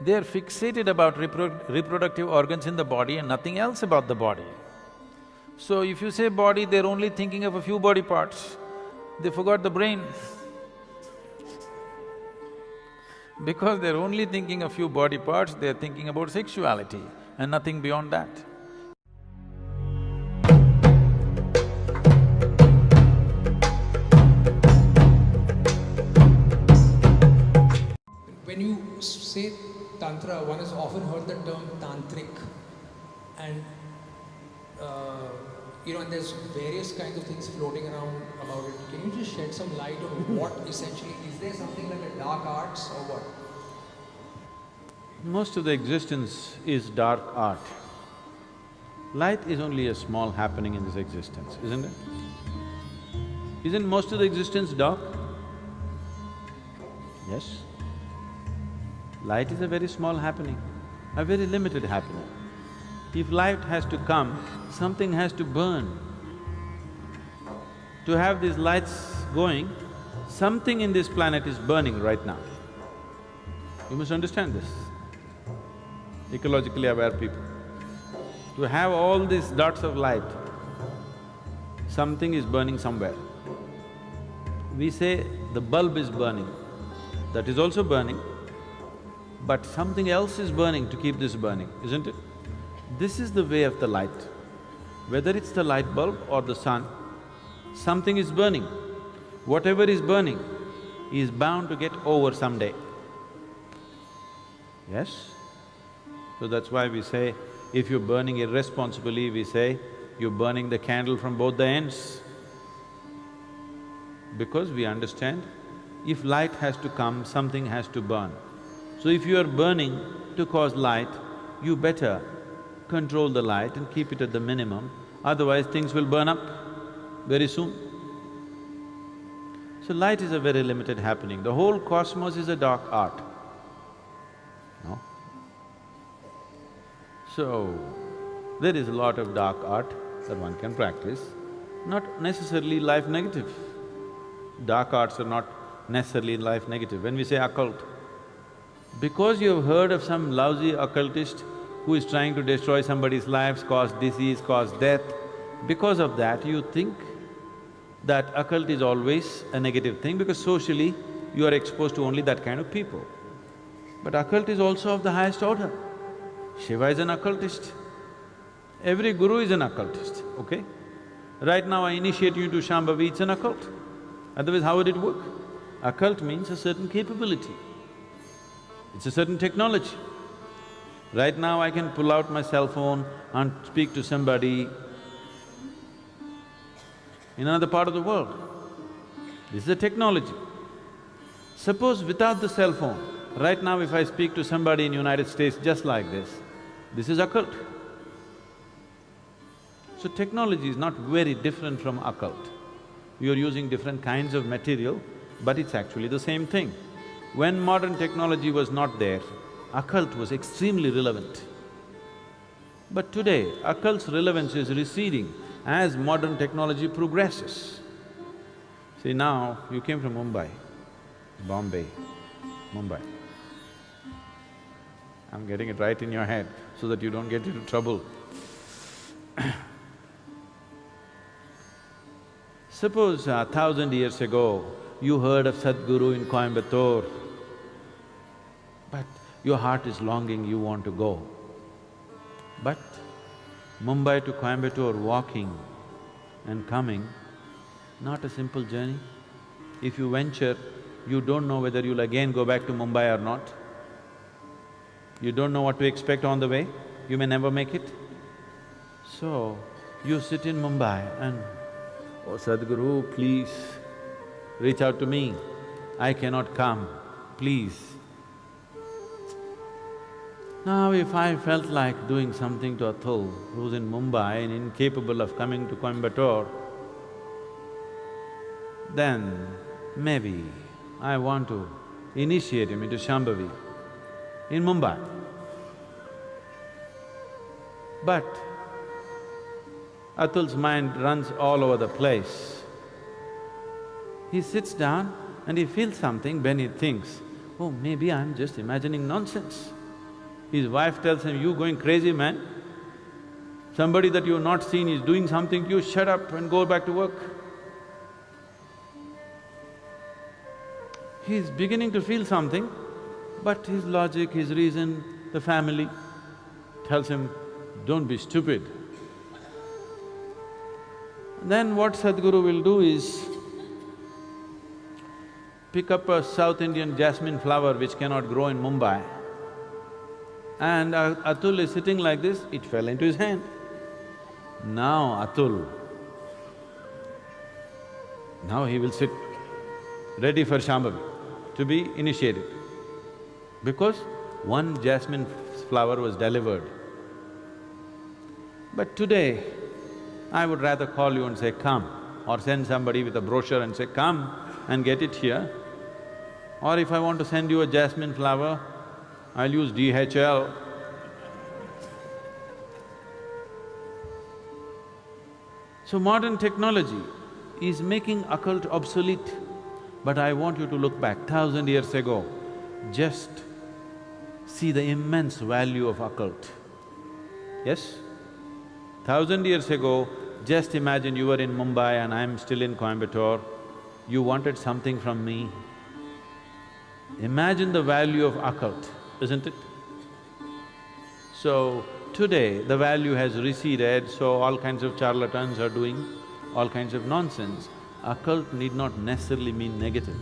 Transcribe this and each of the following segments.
They are fixated about reproductive organs in the body and nothing else about the body. So if you say body, they're only thinking of a few body parts. They forgot the brain. Because they're only thinking a few body parts, they're thinking about sexuality and nothing beyond that. When you say Tantra, one has often heard the term tantric, and and there's various kinds of things floating around about it. Can you just shed some light on what essentially, is there something like a dark arts or what? Most of the existence is dark art. Light is only a small happening in this existence, isn't it? Isn't most of the existence dark? Yes. Light is a very small happening, a very limited happening. If light has to come, something has to burn. To have these lights going, something in this planet is burning right now. You must understand this, ecologically aware people. To have all these dots of light, something is burning somewhere. We say the bulb is burning, that is also burning, but something else is burning to keep this burning, isn't it? This is the way of the light. Whether it's the light bulb or the sun, something is burning. Whatever is burning is bound to get over someday. Yes? So that's why we say, if you're burning irresponsibly, we say, you're burning the candle from both the ends. Because we understand, if light has to come, something has to burn. So if you are burning to cause light, you better control the light and keep it at the minimum, otherwise things will burn up very soon. So light is a very limited happening. The whole cosmos is a dark art, no? So, there is a lot of dark art that one can practice, not necessarily life negative. Dark arts are not necessarily life negative. When we say occult, because you have heard of some lousy occultist who is trying to destroy somebody's lives, cause disease, cause death, because of that you think that occult is always a negative thing because socially you are exposed to only that kind of people. But occult is also of the highest order. Shiva is an occultist. Every guru is an occultist, okay? Right now I initiate you into Shambhavi, it's an occult. Otherwise, how would it work? Occult means a certain capability. It's a certain technology. Right now I can pull out my cell phone and speak to somebody in another part of the world. This is a technology. Suppose without the cell phone, right now if I speak to somebody in United States just like this is occult. So technology is not very different from occult. You're using different kinds of material, but it's actually the same thing. When modern technology was not there, occult was extremely relevant. But today, occult's relevance is receding as modern technology progresses. See, now you came from Mumbai, Bombay, Mumbai. I'm getting it right in your head so that you don't get into trouble. Suppose 1,000 years ago, you heard of Sadhguru in Coimbatore, but your heart is longing, you want to go. But Mumbai to Coimbatore walking and coming, not a simple journey. If you venture, you don't know whether you'll again go back to Mumbai or not. You don't know what to expect on the way, you may never make it. So, you sit in Mumbai and, oh Sadhguru, please reach out to me, I cannot come, please. Now if I felt like doing something to Atul, who's in Mumbai and incapable of coming to Coimbatore, then maybe I want to initiate him into Shambhavi in Mumbai. But Atul's mind runs all over the place. He sits down and he feels something when he thinks, oh, maybe I'm just imagining nonsense. His wife tells him, "You going crazy, man? Somebody that you've not seen is doing something to you, shut up and go back to work." He's beginning to feel something, but his logic, his reason, the family tells him, "Don't be stupid." Then what Sadhguru will do is pick up a South Indian jasmine flower which cannot grow in Mumbai, and Atul is sitting like this, it fell into his hand. Now Atul, now he will sit ready for Shambhavi, to be initiated, because one jasmine flower was delivered. But today, I would rather call you and say, "Come," or send somebody with a brochure and say, "Come and get it here." Or if I want to send you a jasmine flower, I'll use DHL. So modern technology is making occult obsolete, but I want you to look back 1,000 years ago, just see the immense value of occult. Yes? 1,000 years ago, just imagine you were in Mumbai and I'm still in Coimbatore, you wanted something from me. Imagine the value of occult, isn't it? So, today the value has receded, so all kinds of charlatans are doing all kinds of nonsense. Occult need not necessarily mean negative.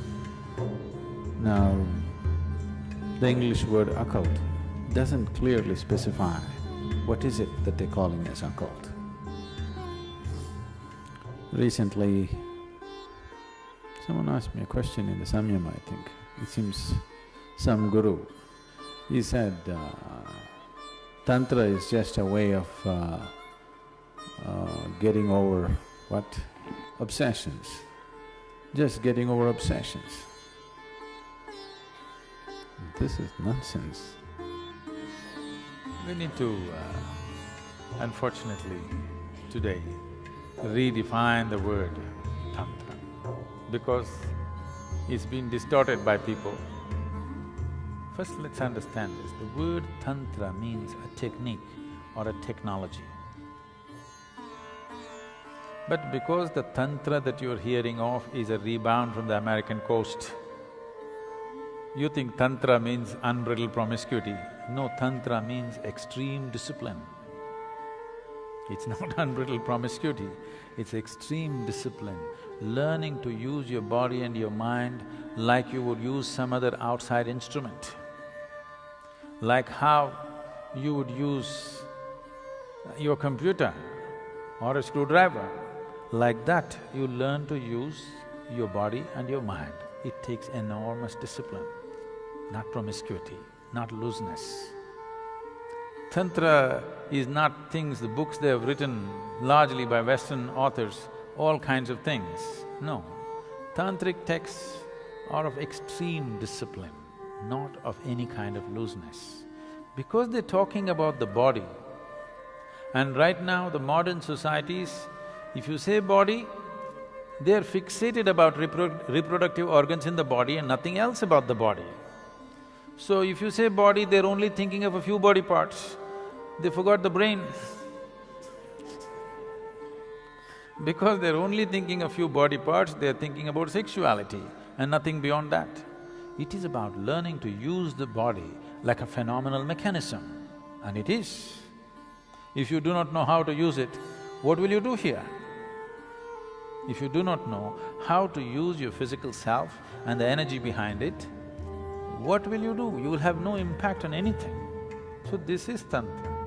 Now, the English word occult doesn't clearly specify what is it that they're calling as occult. Recently, someone asked me a question in the Samyama, I think. It seems some guru, he said, Tantra is just a way of getting over what? Obsessions. Just getting over obsessions. This is nonsense. We need to, unfortunately, today, redefine the word Tantra, because it's been distorted by people. First, let's understand this. The word Tantra means a technique or a technology. But because the Tantra that you're hearing of is a rebound from the American coast, you think Tantra means unbridled promiscuity. No, Tantra means extreme discipline. It's not unbridled promiscuity, it's extreme discipline. Learning to use your body and your mind like you would use some other outside instrument. Like how you would use your computer or a screwdriver. Like that, you learn to use your body and your mind. It takes enormous discipline, not promiscuity, not looseness. Tantra is not things, the books they have written largely by Western authors, all kinds of things. No, tantric texts are of extreme discipline, not of any kind of looseness. Because they're talking about the body, and right now the modern societies, if you say body, they're fixated about reproductive organs in the body and nothing else about the body. So if you say body, they're only thinking of a few body parts, they forgot the brain. Because they're only thinking a few body parts, they're thinking about sexuality and nothing beyond that. It is about learning to use the body like a phenomenal mechanism, and it is. If you do not know how to use it, what will you do here? If you do not know how to use your physical self and the energy behind it, what will you do? You will have no impact on anything. So this is Tantra.